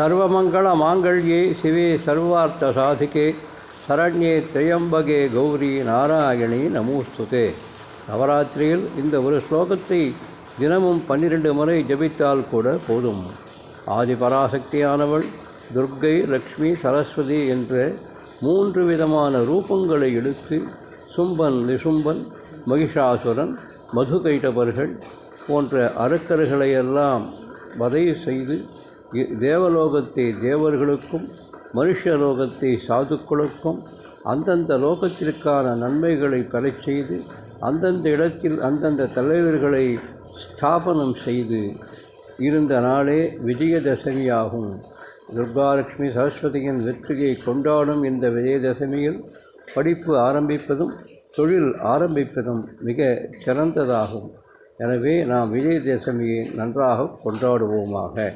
சர்வமங்கள மாங்கல்யே சிவே சர்வார்த்த சாதிகே சரண்யே திரையம்பகே கௌரி நாராயணி நமோஸ்துதே. நவராத்திரியில் இந்த ஒரு ஸ்லோகத்தை தினமும் 12 முறை ஜபித்தால் கூட போதும். ஆதிபராசக்தியானவள் துர்க்கை, லக்ஷ்மி, சரஸ்வதி என்ற 3 விதமான ரூபங்களை எடுத்து சும்பன், நிசும்பன், மகிஷாசுரன், மதுகைடபர்கள் போன்ற அரக்கர்களையெல்லாம் வதை செய்து தேவலோகத்தை தேவர்களுக்கும் மனுஷலோகத்தை சாதுக்களுக்கும் அந்தந்த லோகத்திற்கான நன்மைகளை பெறச் செய்து அந்தந்த இடத்தில் அந்தந்த தலைவர்களை ஸ்தாபனம் செய்து இருந்த நாளே விஜயதசமியாகும். துர்காலட்சுமி சரஸ்வதியின் வெற்றியை கொண்டாடும் இந்த விஜயதசமியில் படிப்பு ஆரம்பிப்பதும் தொழில் ஆரம்பிப்பதும் மிக சிறந்ததாகும். எனவே நாம் விஜயதசமியை நன்றாக கொண்டாடுவோமாக.